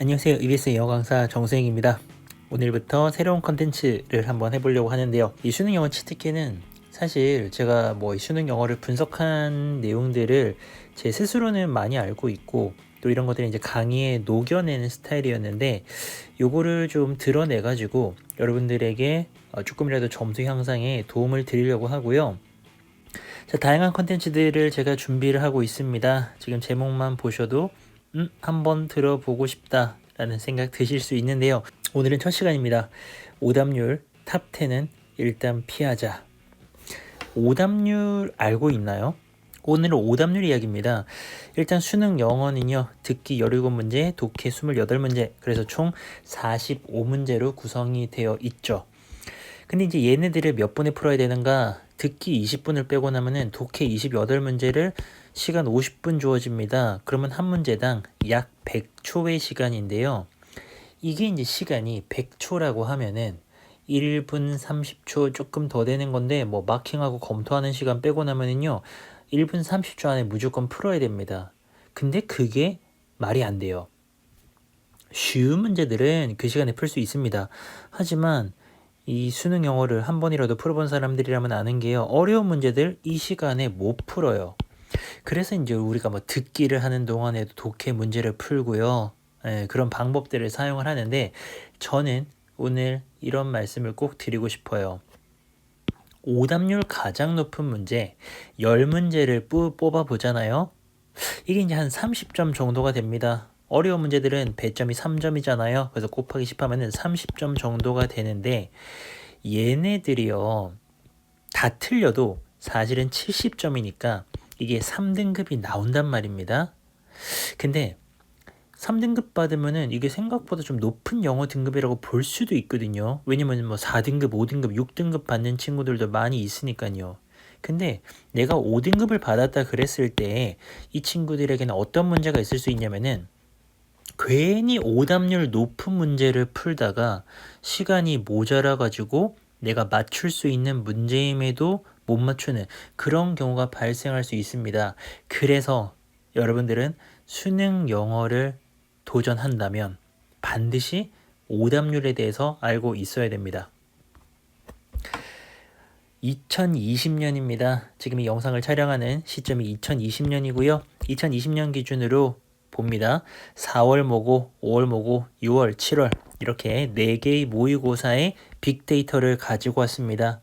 안녕하세요. EBS 영어 강사 정수행입니다. 오늘부터 새로운 컨텐츠를 한번 해보려고 하는데요. 이 수능 영어 치트키는 사실 제가 이 수능 영어를 분석한 내용들을 제 스스로는 많이 알고 있고 또 이런 것들을 이제 강의에 녹여내는 스타일이었는데 요거를 좀 드러내가지고 여러분들에게 조금이라도 점수 향상에 도움을 드리려고 하고요. 자, 다양한 컨텐츠들을 제가 준비를 하고 있습니다. 지금 제목만 보셔도 한번 들어보고 싶다 라는 생각 드실 수 있는데요. 오늘은 첫 시간입니다. 오답률 탑 10은 일단 피하자. 오답률 알고 있나요? 오늘은 오답률 이야기입니다. 일단 수능 영어는요. 듣기 17문제, 독해 28문제, 그래서 총 45문제로 구성이 되어 있죠. 근데 이제 얘네들을 몇 분에 풀어야 되는가? 듣기 20분을 빼고 나면은 독해 28문제를 시간 50분 주어집니다. 그러면 한 문제당 약 100초의 시간인데요. 이게 이제 시간이 100초라고 하면은 1분 30초 조금 더 되는 건데 마킹하고 검토하는 시간 빼고 나면은요. 1분 30초 안에 무조건 풀어야 됩니다. 근데 그게 말이 안 돼요. 쉬운 문제들은 그 시간에 풀 수 있습니다. 하지만 이 수능 영어를 한 번이라도 풀어본 사람들이라면 아는 게요. 어려운 문제들 이 시간에 못 풀어요. 그래서 이제 우리가 듣기를 하는 동안에도 독해 문제를 풀고요. 그런 방법들을 사용을 하는데 저는 오늘 이런 말씀을 꼭 드리고 싶어요. 오답률 가장 높은 문제 10문제를 뽑아 보잖아요. 이게 이제 한 30점 정도가 됩니다. 어려운 문제들은 배점이 3점이잖아요. 그래서 곱하기 10 하면은 30점 정도가 되는데 얘네들이요. 다 틀려도 사실은 70점이니까 이게 3등급이 나온단 말입니다. 근데 3등급 받으면은 이게 생각보다 좀 높은 영어 등급이라고 볼 수도 있거든요. 왜냐면 4등급, 5등급, 6등급 받는 친구들도 많이 있으니까요. 근데 내가 5등급을 받았다 그랬을 때 이 친구들에게는 어떤 문제가 있을 수 있냐면은 괜히 오답률 높은 문제를 풀다가 시간이 모자라 가지고 내가 맞출 수 있는 문제임에도 못 맞추는 그런 경우가 발생할 수 있습니다. 그래서 여러분들은 수능 영어를 도전한다면 반드시 오답률에 대해서 알고 있어야 됩니다. 2020년입니다. 지금 이 영상을 촬영하는 시점이 2020년이고요. 2020년 기준으로 봅니다. 4월 모고, 5월 모고, 6월, 7월 이렇게 4개의 모의고사의 빅데이터를 가지고 왔습니다.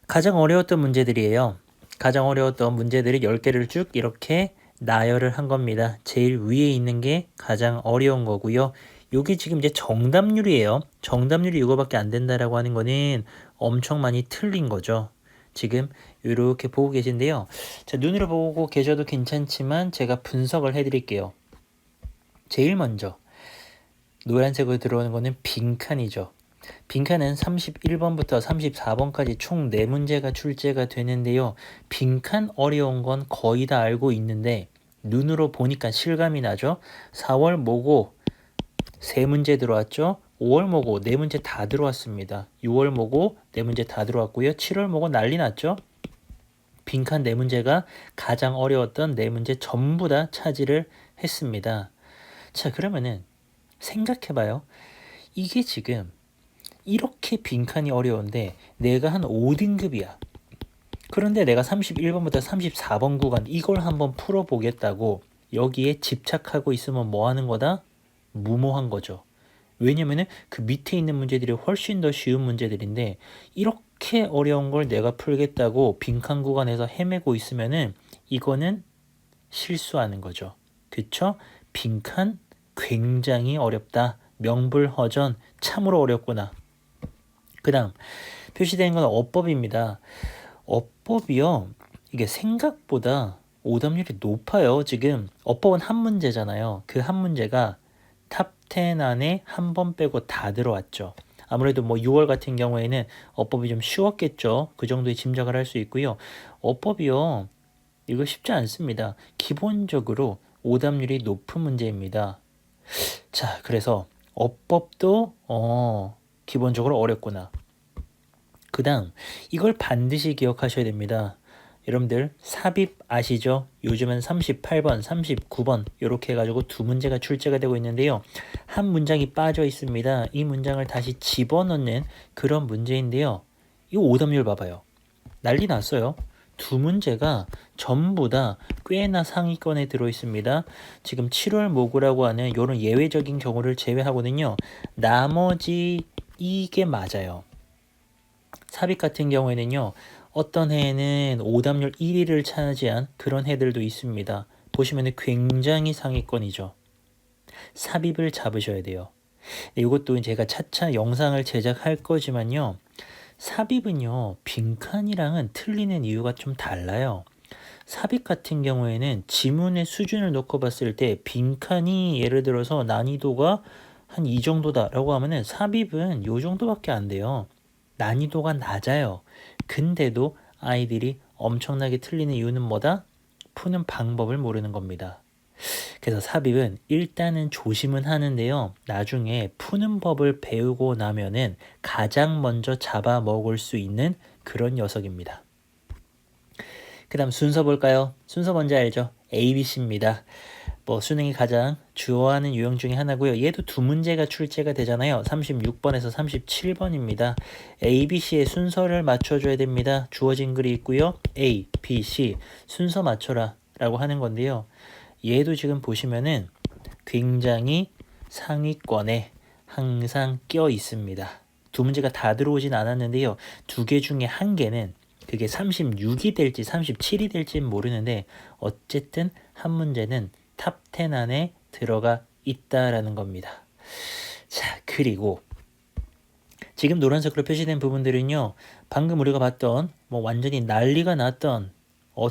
가장 어려웠던 문제들이에요. 가장 어려웠던 문제들을 10개를 쭉 이렇게 나열을 한 겁니다. 제일 위에 있는 게 가장 어려운 거고요. 여기 지금 이제 정답률이에요. 정답률이 이거밖에 안 된다라고 하는 거는 엄청 많이 틀린 거죠. 지금 이렇게 보고 계신데요. 자, 눈으로 보고 계셔도 괜찮지만 제가 분석을 해드릴게요. 제일 먼저 노란색으로 들어오는 거는 빈칸이죠. 빈칸은 31번부터 34번까지 총 4문제가 출제가 되는데요. 빈칸 어려운 건 거의 다 알고 있는데 눈으로 보니까 실감이 나죠. 4월 모고 3문제 들어왔죠. 5월 모고 4문제 다 들어왔습니다. 6월 모고 4문제 다 들어왔고요. 7월 모고 난리 났죠. 빈칸 4문제가 가장 어려웠던 4문제 전부 다 차지를 했습니다. 자, 그러면은 생각해봐요. 이게 지금 이렇게 빈칸이 어려운데 내가 한 5등급이야. 그런데 내가 31번부터 34번 구간 이걸 한번 풀어보겠다고 여기에 집착하고 있으면 뭐 하는 거다? 무모한 거죠. 왜냐면은 그 밑에 있는 문제들이 훨씬 더 쉬운 문제들인데 이렇게 어려운 걸 내가 풀겠다고 빈칸 구간에서 헤매고 있으면은 이거는 실수하는 거죠. 그쵸? 빈칸 굉장히 어렵다. 명불허전 참으로 어렵구나. 그 다음 표시되는 건 어법입니다. 어법이요. 이게 생각보다 오답률이 높아요. 지금 어법은 한 문제잖아요. 그 한 문제가 탑 10 안에 한 번 빼고 다 들어왔죠. 아무래도 6월 같은 경우에는 어법이 좀 쉬웠겠죠. 그 정도의 짐작을 할 수 있고요. 어법이요. 이거 쉽지 않습니다. 기본적으로 오답률이 높은 문제입니다. 자, 그래서 어법도 기본적으로 어렵구나. 그 다음 이걸 반드시 기억하셔야 됩니다. 여러분들 삽입 아시죠? 요즘은 38번, 39번 이렇게 해가지고 두 문제가 출제가 되고 있는데요. 한 문장이 빠져 있습니다. 이 문장을 다시 집어넣는 그런 문제인데요. 이 오답률 봐봐요. 난리 났어요. 두 문제가 전부 다 꽤나 상위권에 들어 있습니다. 지금 7월 모구라고 하는 이런 예외적인 경우를 제외하고는요. 나머지 이게 맞아요. 삽입 같은 경우에는요. 어떤 해에는 오답률 1위를 차지한 그런 해들도 있습니다. 보시면 굉장히 상위권이죠. 삽입을 잡으셔야 돼요. 이것도 제가 차차 영상을 제작할 거지만요. 삽입은요. 빈칸이랑은 틀리는 이유가 좀 달라요. 삽입 같은 경우에는 지문의 수준을 놓고 봤을 때 빈칸이 예를 들어서 난이도가 한 이 정도다라고 하면은 삽입은 요 정도밖에 안 돼요. 난이도가 낮아요. 근데도 아이들이 엄청나게 틀리는 이유는 뭐다? 푸는 방법을 모르는 겁니다. 그래서 삽입은 일단은 조심은 하는데요. 나중에 푸는 법을 배우고 나면은 가장 먼저 잡아먹을 수 있는 그런 녀석입니다. 그 다음 순서 볼까요? 순서 뭔지 알죠? ABC입니다. 수능이 가장 좋아하는 유형 중에 하나고요. 얘도 두 문제가 출제가 되잖아요. 36번에서 37번입니다. A, B, C의 순서를 맞춰줘야 됩니다. 주어진 글이 있고요. A, B, C 순서 맞춰라 라고 하는 건데요. 얘도 지금 보시면은 굉장히 상위권에 항상 껴 있습니다. 두 문제가 다 들어오진 않았는데요. 두 개 중에 한 개는 그게 36이 될지 37이 될지는 모르는데 어쨌든 한 문제는 탑 10 안에 들어가 있다라는 겁니다. 자, 그리고 지금 노란색으로 표시된 부분들은요. 방금 우리가 봤던 완전히 난리가 났던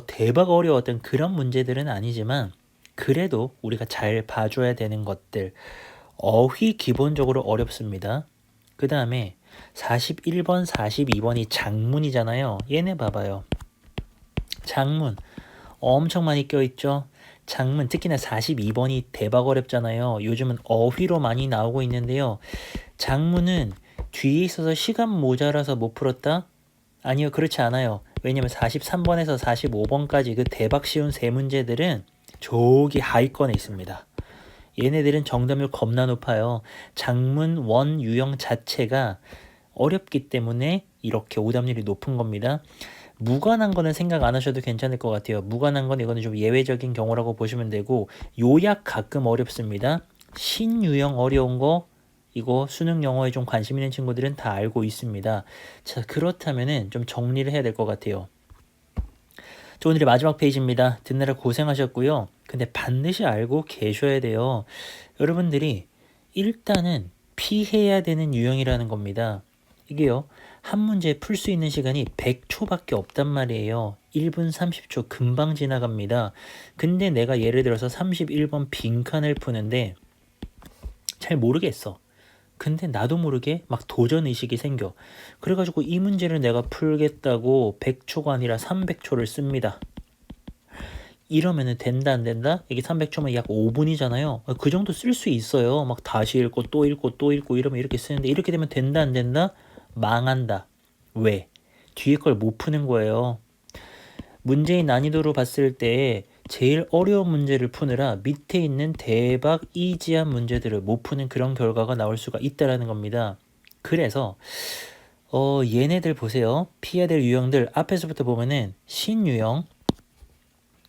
대박 어려웠던 그런 문제들은 아니지만 그래도 우리가 잘 봐줘야 되는 것들. 어휘 기본적으로 어렵습니다. 그 다음에 41번, 42번이 장문이잖아요. 얘네 봐봐요. 장문 엄청 많이 껴있죠. 장문 특히나 42번이 대박 어렵잖아요. 요즘은 어휘로 많이 나오고 있는데요. 장문은 뒤에 있어서 시간 모자라서 못 풀었다? 아니요, 그렇지 않아요. 왜냐면 43번에서 45번까지 그 대박 쉬운 세 문제들은 저기 하위권에 있습니다. 얘네들은 정답률 겁나 높아요. 장문 원 유형 자체가 어렵기 때문에 이렇게 오답률이 높은 겁니다. 무관한 거는 생각 안 하셔도 괜찮을 것 같아요. 무관한 건 이거는 좀 예외적인 경우라고 보시면 되고 요약 가끔 어렵습니다. 신유형 어려운 거 이거 수능 영어에 좀 관심 있는 친구들은 다 알고 있습니다. 자, 그렇다면은 좀 정리를 해야 될 것 같아요. 자, 오늘의 마지막 페이지입니다. 듣느라 고생하셨고요. 근데 반드시 알고 계셔야 돼요. 여러분들이 일단은 피해야 되는 유형이라는 겁니다. 이게요. 한 문제 풀 수 있는 시간이 100초밖에 없단 말이에요. 1분 30초 금방 지나갑니다. 근데 내가 예를 들어서 31번 빈칸을 푸는데 잘 모르겠어. 근데 나도 모르게 막 도전의식이 생겨. 그래가지고 이 문제를 내가 풀겠다고 100초가 아니라 300초를 씁니다. 이러면은 된다 안 된다? 이게 300초면 약 5분이잖아요. 그 정도 쓸 수 있어요. 막 다시 읽고 또 읽고 또 읽고 이러면 이렇게 쓰는데 이렇게 되면 된다 안 된다? 망한다. 왜? 뒤에 걸 못 푸는 거예요. 문제의 난이도로 봤을 때 제일 어려운 문제를 푸느라 밑에 있는 대박 이지한 문제들을 못 푸는 그런 결과가 나올 수가 있다라는 겁니다. 그래서 얘네들 보세요. 피해야 될 유형들 앞에서부터 보면은 신유형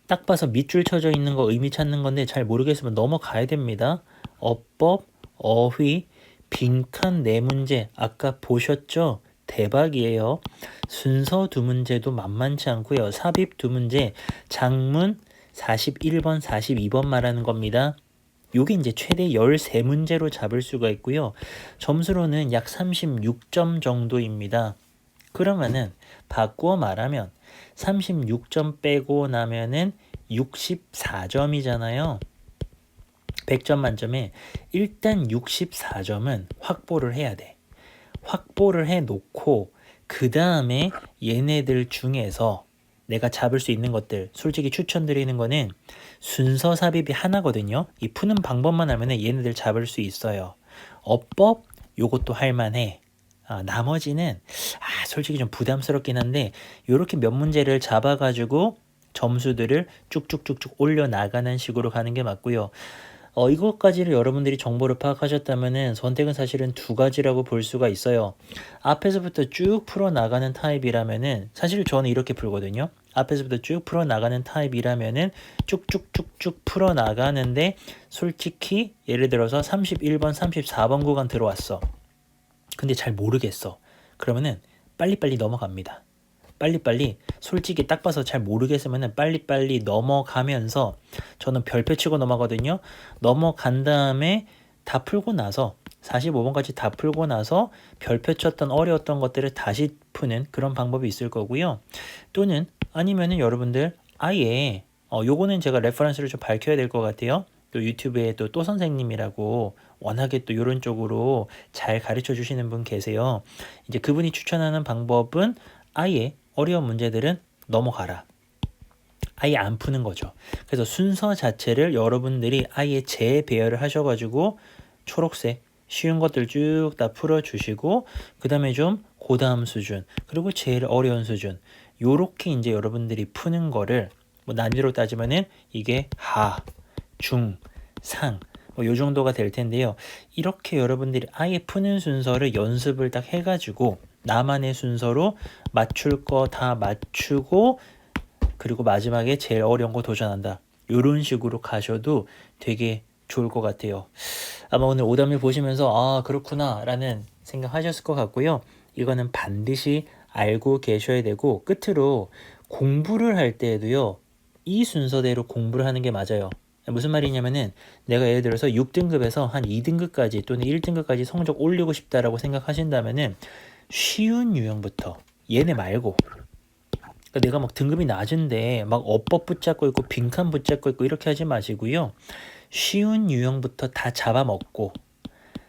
딱 봐서 밑줄 쳐져 있는 거 의미 찾는 건데 잘 모르겠으면 넘어가야 됩니다. 어법, 어휘, 빈칸 네 문제 아까 보셨죠? 대박이에요. 순서 두 문제도 만만치 않고요. 삽입 두 문제, 장문 41번, 42번 말하는 겁니다. 요게 이제 최대 13문제로 잡을 수가 있고요. 점수로는 약 36점 정도입니다. 그러면은 바꾸어 말하면 36점 빼고 나면은 64점이잖아요. 100점 만점에 일단 64점은 확보를 해야 돼. 확보를 해놓고 그 다음에 얘네들 중에서 내가 잡을 수 있는 것들 솔직히 추천드리는 거는 순서 삽입이 하나거든요. 이 푸는 방법만 하면 얘네들 잡을 수 있어요. 어법 요것도 할만해. 나머지는 솔직히 좀 부담스럽긴 한데 요렇게 몇 문제를 잡아가지고 점수들을 쭉쭉쭉쭉 올려나가는 식으로 가는 게 맞고요. 이것까지를 여러분들이 정보를 파악하셨다면은 선택은 사실은 두 가지라고 볼 수가 있어요. 앞에서부터 쭉 풀어나가는 타입이라면은 사실 저는 이렇게 풀거든요. 앞에서부터 쭉 풀어나가는 타입이라면은 쭉쭉쭉쭉 풀어나가는데 솔직히 예를 들어서 31번, 34번 구간 들어왔어. 근데 잘 모르겠어. 그러면은 빨리빨리 넘어갑니다. 빨리빨리 솔직히 딱 봐서 잘 모르겠으면 빨리빨리 넘어가면서 저는 별표 치고 넘어가거든요. 넘어간 다음에 다 풀고 나서 45번까지 다 풀고 나서 별표 쳤던 어려웠던 것들을 다시 푸는 그런 방법이 있을 거고요. 또는 아니면은 여러분들 아예 요거는 제가 레퍼런스를 좀 밝혀야 될 것 같아요. 또 유튜브에 또 선생님이라고 워낙에 또 이런 쪽으로 잘 가르쳐 주시는 분 계세요. 이제 그분이 추천하는 방법은 아예 어려운 문제들은 넘어가라. 아예 안 푸는 거죠. 그래서 순서 자체를 여러분들이 아예 재배열을 하셔가지고 초록색 쉬운 것들 쭉 다 풀어주시고 그 다음에 좀 고다음 수준 그리고 제일 어려운 수준 요렇게 이제 여러분들이 푸는 거를 뭐 난이도로 따지면은 이게 하, 중, 상 요 정도가 될 텐데요. 이렇게 여러분들이 아예 푸는 순서를 연습을 딱 해가지고 나만의 순서로 맞출 거 다 맞추고 그리고 마지막에 제일 어려운 거 도전한다. 이런 식으로 가셔도 되게 좋을 것 같아요. 아마 오늘 오답을 보시면서 그렇구나 라는 생각하셨을 것 같고요. 이거는 반드시 알고 계셔야 되고 끝으로 공부를 할 때에도요. 이 순서대로 공부를 하는 게 맞아요. 무슨 말이냐면은 내가 예를 들어서 6등급에서 한 2등급까지 또는 1등급까지 성적 올리고 싶다라고 생각하신다면은 쉬운 유형부터 얘네 말고 그러니까 내가 막 등급이 낮은데 막 어법 붙잡고 있고 빈칸 붙잡고 있고 이렇게 하지 마시고요. 쉬운 유형부터 다 잡아먹고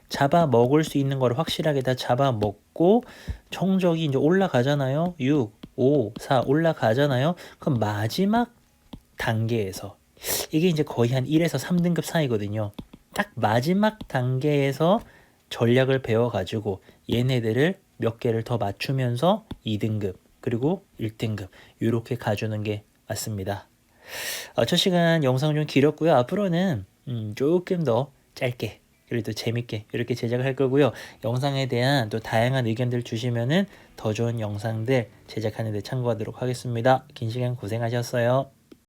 잡아먹을 수 있는 걸 확실하게 다 잡아먹고 성적이 이제 올라가잖아요. 6, 5, 4 올라가잖아요. 그럼 마지막 단계에서 이게 이제 거의 한 1에서 3등급 사이거든요. 딱 마지막 단계에서 전략을 배워가지고 얘네들을 몇 개를 더 맞추면서 2등급 그리고 1등급 이렇게 가주는 게 맞습니다. 첫 시간 영상 좀 길었고요. 앞으로는 조금 더 짧게 그래도 재밌게 이렇게 제작을 할 거고요. 영상에 대한 또 다양한 의견들 주시면은 더 좋은 영상들 제작하는 데 참고하도록 하겠습니다. 긴 시간 고생하셨어요.